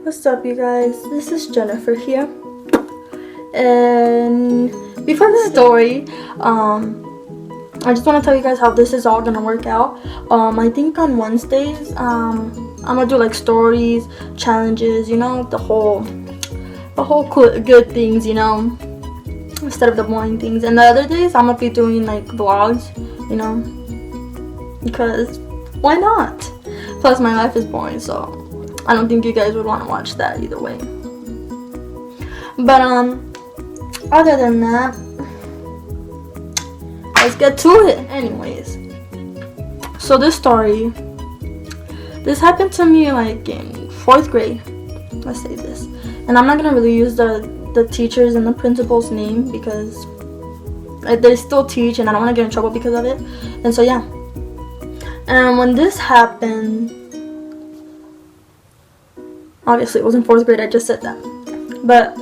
What's up, you guys? This is Jennifer here. And before the story, I just want to tell you guys how this is all gonna work out. I think on Wednesdays, I'm gonna do like stories, challenges, you know, the whole cool, good things, you know, instead of the boring things. And the other days, I'm gonna be doing like vlogs, you know, because why not? Plus, my life is boring, so I don't think you guys would want to watch that either way. But other than that, let's get to it. Anyways, so this happened to me like in 4th grade. Let's say this, and I'm not gonna really use the teachers and the principal's name because they still teach, and I don't want to get in trouble because of it. And so yeah. And when this happened, obviously it was in 4th grade, I just said that. But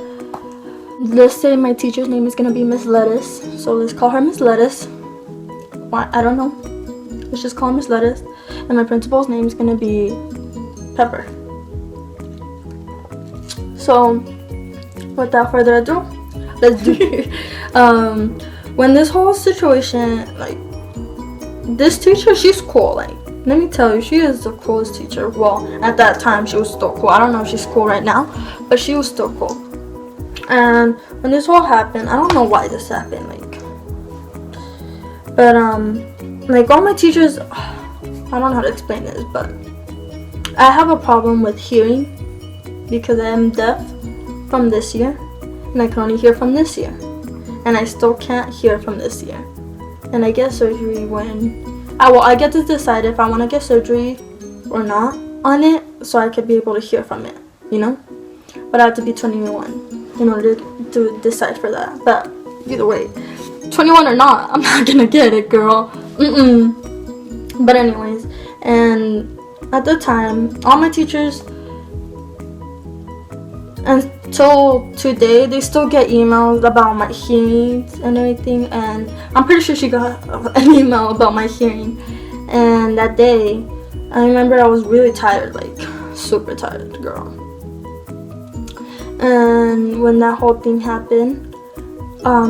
let's say my teacher's name is going to be Miss Lettuce. So let's call her Miss Lettuce. Why? I don't know. Let's just call her Miss Lettuce. And my principal's name is going to be Pepper. So without further ado, let's do it. When this whole situation, like, this teacher, she's cool. Like, let me tell you, she is the coolest teacher. Well, at that time, she was still cool. I don't know if she's cool right now, but she was still cool. And when this all happened, I don't know why this happened, like, but like, all my teachers, I don't know how to explain this, but I have a problem with hearing because I am deaf from this year, and I can only hear from this year, and I still can't hear from this year. And I get surgery when I get to decide if I want to get surgery or not on it, so I could be able to hear from it, you know. But I have to be 21 in order to decide for that. But either way, 21 or not, I'm not gonna get it, girl. But anyways, and at the time, all my teachers, until today, they still get emails about my hearing and everything, and I'm pretty sure she got an email about my hearing. And that day, I remember I was really tired, like super tired, girl. And when that whole thing happened, I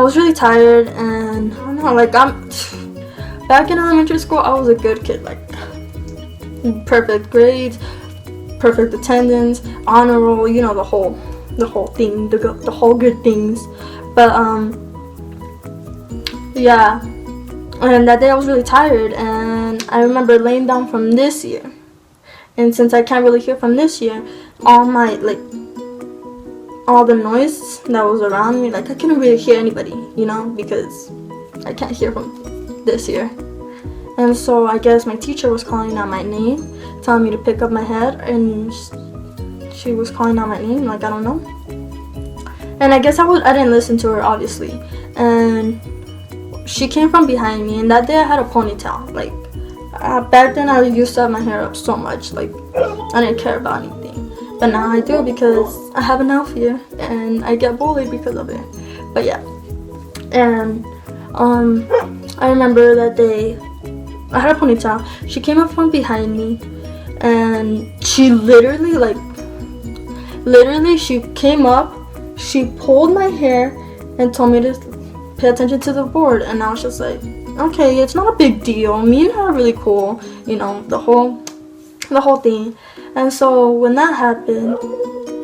was really tired, and I don't know, like, back in elementary school, I was a good kid, like perfect grades, perfect attendance, honor roll, you know, the whole thing, the whole good things. But yeah, and that day I was really tired, and I remember laying down from this year, and since I can't really hear from this year, all the noise that was around me, like, I couldn't really hear anybody, you know, because I can't hear from this year. And so I guess my teacher was calling out my name, telling me to pick up my head, and she was calling out my name, like, I don't know. And I guess I didn't listen to her, obviously. And she came from behind me, and that day I had a ponytail. Like, back then I used to have my hair up so much, like, I didn't care about anything. But now I do because I have an elf here, and I get bullied because of it. But yeah. And I remember that day I had a ponytail. She came up from behind me, and she literally she came up, she pulled my hair and told me to pay attention to the board. And I was just like, okay, it's not a big deal, me and her are really cool, you know, the whole thing. And so when that happened,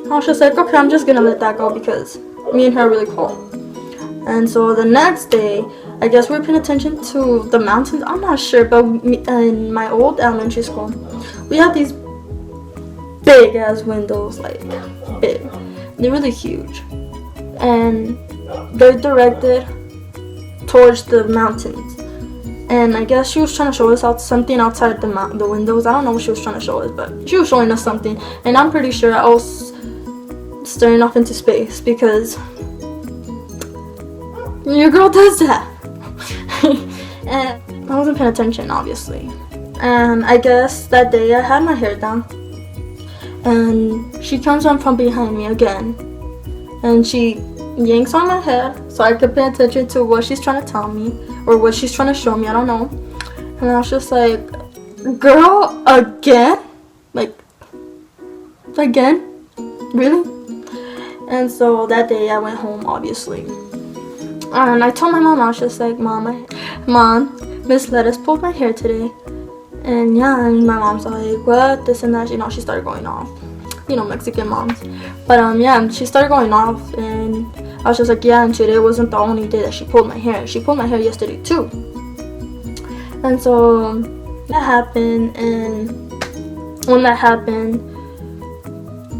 I was just like, okay, I'm just gonna let that go because me and her are really cool. And so the next day, I guess we were paying attention to the mountains. I'm not sure, but in my old elementary school, we had these big ass windows, like big. They're really huge, and they're directed towards the mountains. And I guess she was trying to show us something outside the windows. I don't know what she was trying to show us, but she was showing us something. And I'm pretty sure I was staring off into space because your girl does that. And I wasn't paying attention, obviously. And I guess that day I had my hair down, and she comes on from behind me again, and she yanks on my head so I could pay attention to what she's trying to tell me or what she's trying to show me, I don't know. And I was just like, girl, again? Like, again? Really? And so that day I went home, obviously. And I told my mom, I was just like, Mom, Miss Lettuce pulled my hair today. And yeah, and my mom's like, what? This and that. You know, she started going off. You know, Mexican moms. But yeah, and she started going off. And I was just like, yeah, and today wasn't the only day that she pulled my hair. She pulled my hair yesterday too. And so that happened. And when that happened,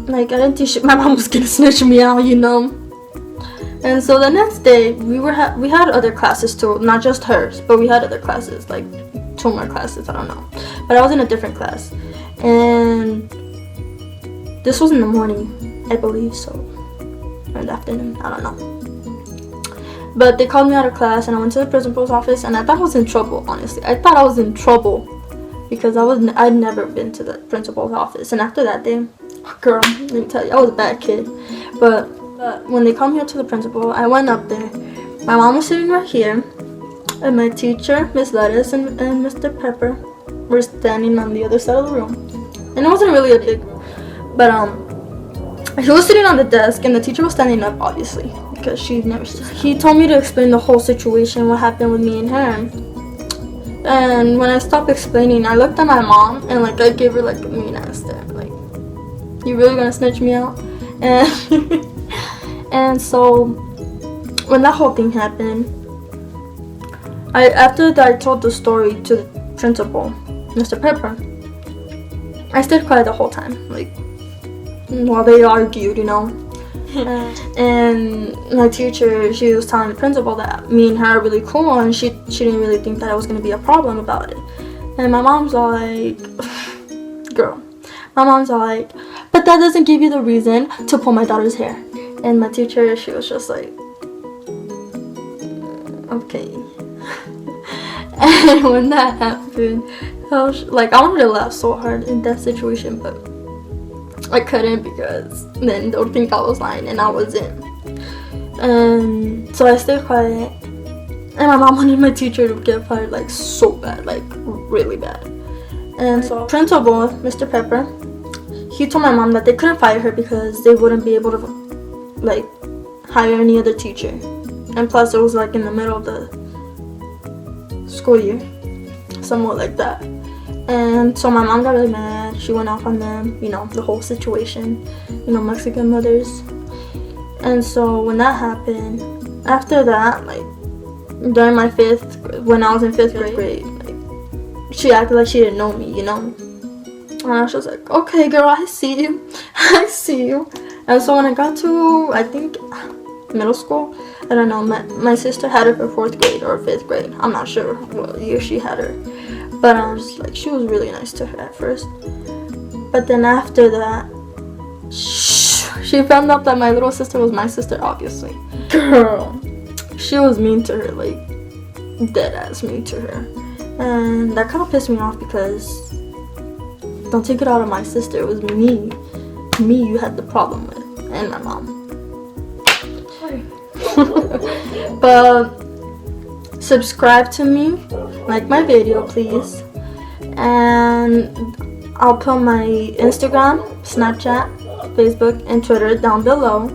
like, I didn't think my mom was gonna snitch me out, you know. And so the next day, we had other classes too, not just hers, but we had other classes, like 2 more classes, I don't know. But I was in a different class, and this was in the morning, I believe, so, or in the afternoon, I don't know. But they called me out of class, and I went to the principal's office, and I thought I was in trouble. Honestly, I thought I was in trouble because I'd never been to the principal's office, and after that day, girl, let me tell you, I was a bad kid. But when they called me up to the principal, I went up there. My mom was sitting right here, and my teacher, Miss Lettuce, and Mr. Pepper were standing on the other side of the room. And it wasn't really a big room, but he was sitting on the desk, and the teacher was standing up, obviously, because she'd never seen. He told me to explain the whole situation, what happened with me and her. And when I stopped explaining, I looked at my mom, and like I gave her like a mean ass stare, like, you really gonna snitch me out? And and so when that whole thing happened, after that I told the story to the principal, Mr. Pepper, I stayed quiet the whole time, like, while they argued, you know. And my teacher, she was telling the principal that me and her are really cool, and she didn't really think that it was going to be a problem about it. And my mom's like, girl, my mom's like, but that doesn't give you the reason to pull my daughter's hair. And my teacher, she was just like, okay. And when that happened, I wanted to laugh so hard in that situation, but I couldn't, because then they would think I was lying, and I wasn't. And so I stayed quiet, and my mom wanted my teacher to get fired, like, so bad, like, really bad. And so principal, Mr. Pepper, he told my mom that they couldn't fire her because they wouldn't be able to, like, hire any other teacher. And plus, it was, like, in the middle of the school year, somewhat like that. And so my mom got really mad. She went off on them, you know, the whole situation, you know, Mexican mothers. And so when that happened, after that, like, during my when I was in 5th grade, like, she acted like she didn't know me, you know. And I was just like, okay, girl, I see you. I see you. And so when I got to, I think, middle school, I don't know, my sister had her for 4th grade or 5th grade. I'm not sure what year she had her. But like, she was really nice to her at first. But then after that, she found out that my little sister was my sister, obviously. Girl, she was mean to her, like, dead ass mean to her. And that kind of pissed me off because, don't take it out on my sister, it was me you had the problem with, and my mom. But subscribe to me, like my video please, and I'll put my Instagram, Snapchat, Facebook, and Twitter down below.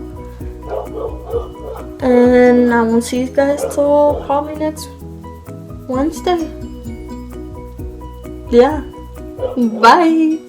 And I won't see you guys till probably next Wednesday. Yeah, bye.